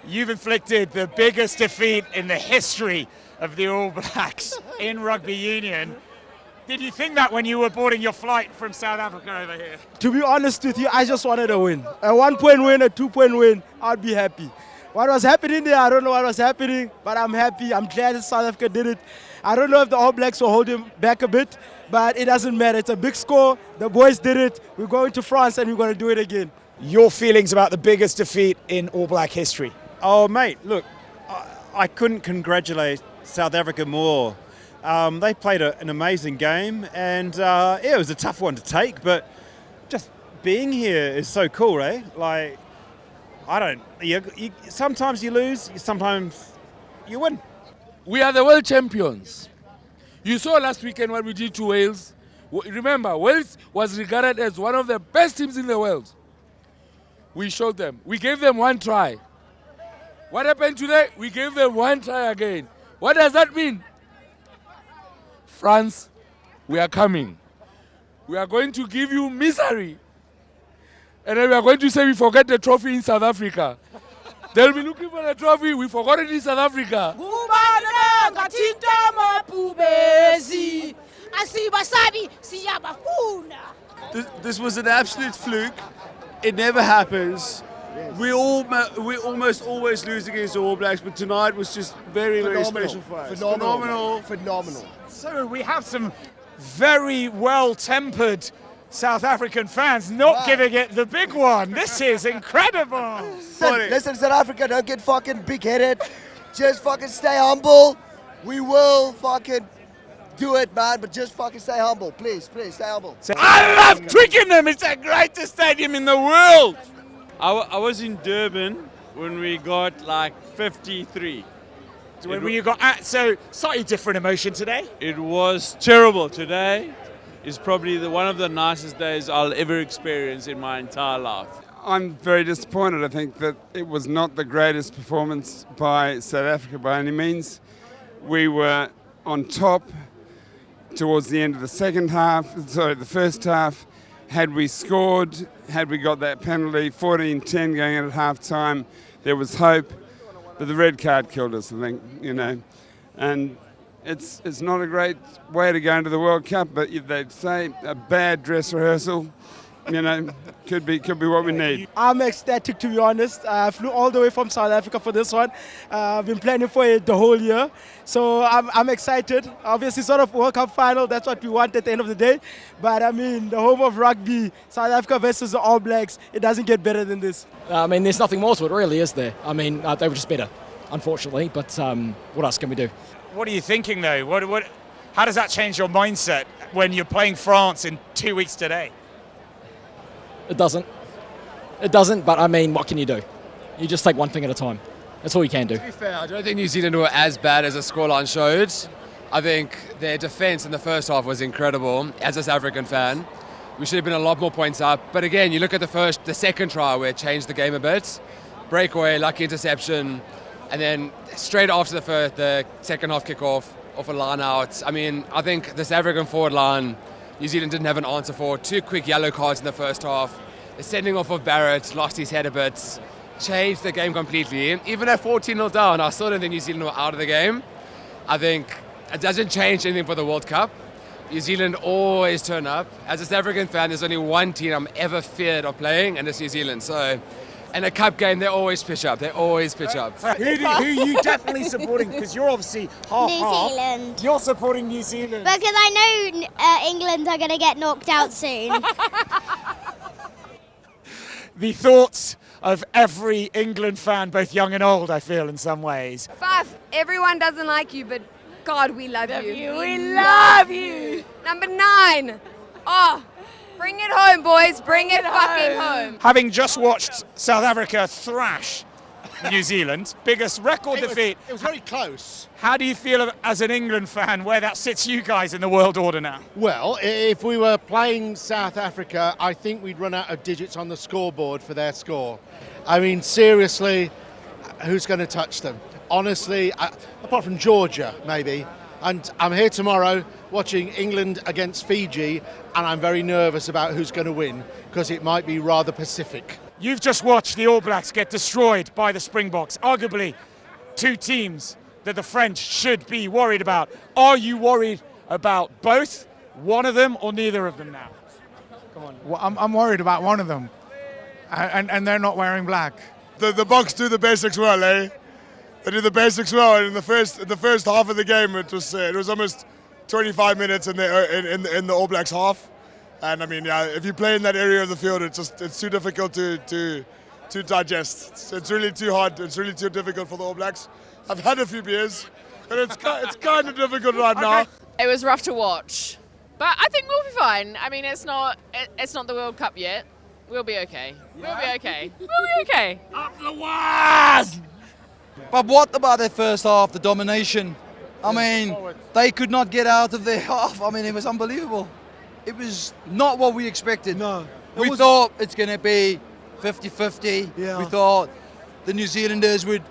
You've inflicted the biggest defeat in the history of the All Blacks in rugby union. Did you think that when you were boarding your flight from South Africa over here? To be honest with you, I just wanted a win. A 1-point win, a 2-point win, I'd be happy. What was happening there, I don't know what was happening, but I'm happy. I'm glad that South Africa did it. I don't know if the All Blacks will hold him back a bit, but it doesn't matter. It's a big score. The boys did it. We're going to France and we're going to do it again. Your feelings about the biggest defeat in All Black history? Oh, mate, look, I couldn't congratulate South Africa more. They played an amazing game, and yeah, it was a tough one to take, but just being here is so cool, eh? Like, sometimes you lose, sometimes you win. We are the world champions. You saw last weekend what we did to Wales. Remember, Wales was regarded as one of the best teams in the world. We showed them. We gave them one try. What happened today? We gave them one try again. What does that mean? France, we are coming. We are going to give you misery. And then we are going to say we forget the trophy in South Africa. They'll be looking for the trophy. We forgot it in South Africa. This was an absolute fluke. It never happens. We almost always lose against the All Blacks, but tonight was just very special for us. Phenomenal. So we have some very well-tempered South African fans not giving it the big one. This is incredible. Listen, South Africa, don't get fucking big-headed. Just fucking stay humble. We will fucking do it, man, but just fucking stay humble. Please, stay humble. I love Twickenham. It's the greatest stadium in the world. I was in Durban when we got like 53. So when you got so slightly different emotion today? It was terrible. Today is probably one of the nicest days I'll ever experience in my entire life. I'm very disappointed. I think that it was not the greatest performance by South Africa by any means. We were on top towards the end of the the first half. Had we scored, had we got that penalty, 14-10 going in at half-time, there was hope. But the red card killed us, I think, And it's not a great way to go into the World Cup, but they'd say a bad dress rehearsal, could be what we need. I'm ecstatic, to be honest. I flew all the way from South Africa for this one. I've been planning for it the whole year. So I'm excited. Obviously, sort of World Cup final, that's what we want at the end of the day. But I mean, the home of rugby, South Africa versus the All Blacks, it doesn't get better than this. I mean, there's nothing more to it, really, is there? I mean, they were just better, unfortunately. But what else can we do? What are you thinking, though? How does that change your mindset when you're playing France in 2 weeks today? It doesn't. It doesn't, but I mean, what can you do? You just take one thing at a time. That's all you can do. To be fair, I don't think New Zealand were as bad as the scoreline showed. I think their defence in the first half was incredible. As a South African fan, we should have been a lot more points up. But again, you look at the second try where it changed the game a bit. Breakaway, lucky interception, and then straight after the second half kickoff, off a line out. I mean, I think the South African forward line, New Zealand didn't have an answer for. 2 quick yellow cards in the first half. The sending off of Barrett, lost his head a bit, changed the game completely. Even at 14-0 down, I still don't think New Zealand were out of the game. I think it doesn't change anything for the World Cup. New Zealand always turn up. As a South African fan, there's only one team I'm ever feared of playing, and it's New Zealand. So in a cup game, they always pitch up. Who are you definitely supporting? Because you're obviously half-half. New Zealand. You're supporting New Zealand. Because I know England are going to get knocked out soon. The thoughts of every England fan, both young and old, I feel, in some ways. Faf, everyone doesn't like you, but God, we love you. We love you. Number 9. Oh, bring it home, boys. Bring it fucking home. Having just watched South Africa thrash New Zealand, biggest record defeat. It was very close. How do you feel as an England fan where that sits you guys in the world order now? Well, if we were playing South Africa, I think we'd run out of digits on the scoreboard for their score. I mean, seriously, who's going to touch them? Honestly, apart from Georgia, maybe. And I'm here tomorrow watching England against Fiji, and I'm very nervous about who's going to win, because it might be rather Pacific. You've just watched the All Blacks get destroyed by the Springboks, arguably two teams that the French should be worried about. Are you worried about both, one of them, or neither of them now? Come on. Well, I'm worried about one of them, and they're not wearing black. The Boks do the basics well, eh? They do the basics well. And in the first half of the game, it was almost 25 minutes in the All Blacks half. And I mean, yeah, if you play in that area of the field, it's too difficult to digest. It's really too hard. It's really too difficult for the All Blacks. I've had a few beers, and it's kind of difficult right now. It was rough to watch, but I think we'll be fine. I mean, it's not the World Cup yet. We'll be okay. We'll be okay. We'll be okay. Up the wires! But what about their first half, the domination? I mean, they could not get out of their half. I mean, it was unbelievable. It was not what we expected. No. We thought it's going to be 50-50. Yeah. We thought the New Zealanders would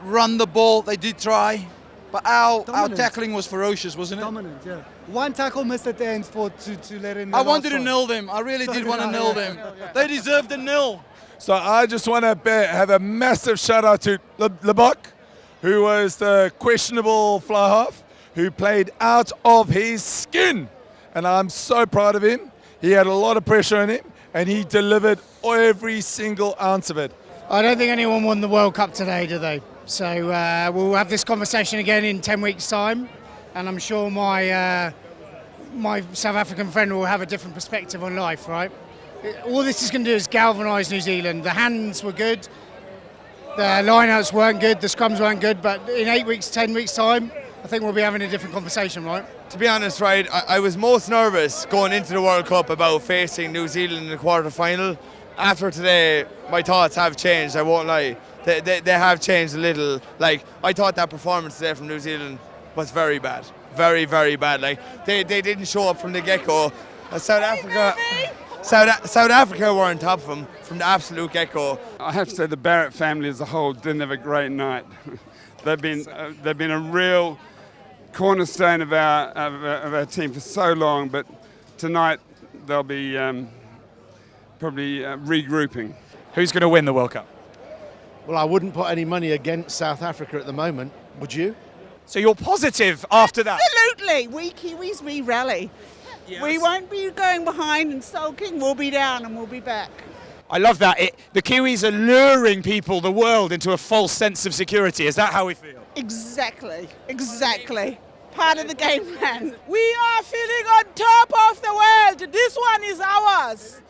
run the ball. They did try. But our tackling was ferocious, wasn't it? Dominant, yeah. One tackle missed at the end to let in. I wanted to nil them. I really did want to nil them. They deserved a nil. So I just want to have a massive shout out to Lebok, who was the questionable fly half, who played out of his skin. And I'm so proud of him. He had a lot of pressure on him, and he delivered every single ounce of it. I don't think anyone won the World Cup today, do they? So we'll have this conversation again in 10 weeks' time, and I'm sure my South African friend will have a different perspective on life, right? All this is going to do is galvanise New Zealand. The hands were good, the lineouts weren't good, the scrums weren't good, but in 8 weeks, 10 weeks' time, I think we'll be having a different conversation, right? To be honest, right, I was most nervous going into the World Cup about facing New Zealand in the quarter-final. After today, my thoughts have changed, I won't lie. They have changed a little. Like, I thought that performance today from New Zealand was very bad. Very, very bad. Like, they didn't show up from the get-go. South Africa were on top of them from the absolute get-go. I have to say the Barrett family as a whole didn't have a great night. They've been a real cornerstone of our team for so long, but tonight they'll be probably regrouping. Who's going to win the World Cup? Well, I wouldn't put any money against South Africa at the moment, would you? So you're positive after that? Absolutely. We Kiwis, we rally. Yes. We won't be going behind and sulking. We'll be down and we'll be back. I love that. The Kiwis are luring people, the world, into a false sense of security. Is that how we feel? Exactly. Part of the game plan. We are feeling on top of the world. This one is ours.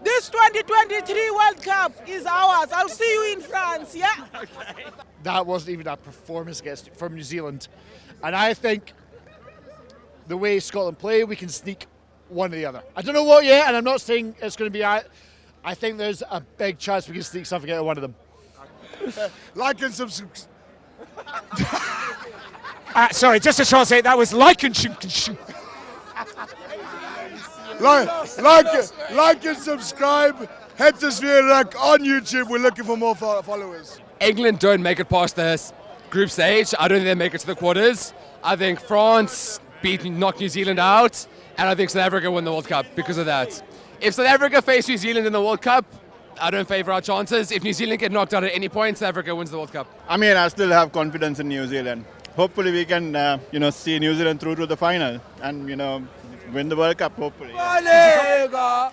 This 2023 World Cup is ours. I'll see you in France, yeah? Okay. That wasn't even a performance from New Zealand. And I think the way Scotland play, we can sneak one or the other. I don't know what yet, and I'm not saying it's going to be out. I think there's a big chance we can sneak something out of one of them. Like and subscribe. Sorry, just to translate, that was like and shoot. Like and subscribe. Head to Springbok on YouTube. We're looking for more followers. England don't make it past the group stage. I don't think they make it to the quarters. I think France knock New Zealand out, and I think South Africa win the World Cup because of that. If South Africa face New Zealand in the World Cup, I don't favour our chances. If New Zealand get knocked out at any point, South Africa wins the World Cup. I mean, I still have confidence in New Zealand. Hopefully we can, see New Zealand through to the final and, win the World Cup, hopefully. Yeah.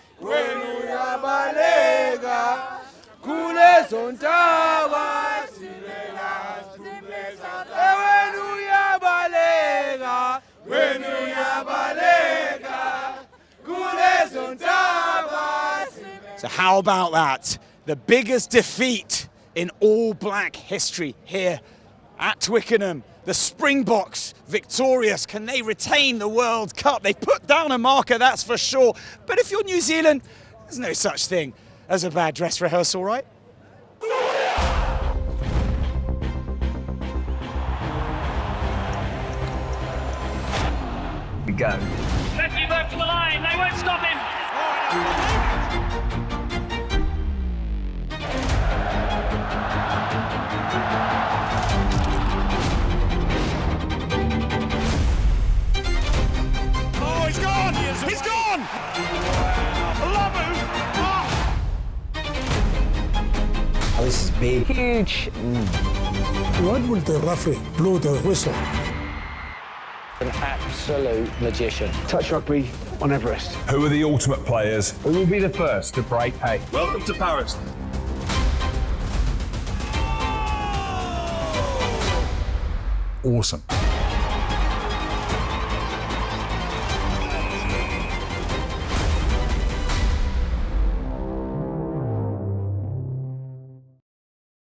So how about that? The biggest defeat in All Black history here at Twickenham. The Springboks victorious. Can they retain the World Cup? They put down a marker, that's for sure. But if you're New Zealand, there's no such thing as a bad dress rehearsal, right? We go. Let's move up to the line. They won't stop him. Oh, he's gone! He's gone! I love him! Oh. Huge. When will the referee blow the whistle? An absolute magician. Touch rugby on Everest. Who are the ultimate players? Who will be the first to break hay? Welcome to Paris. Awesome.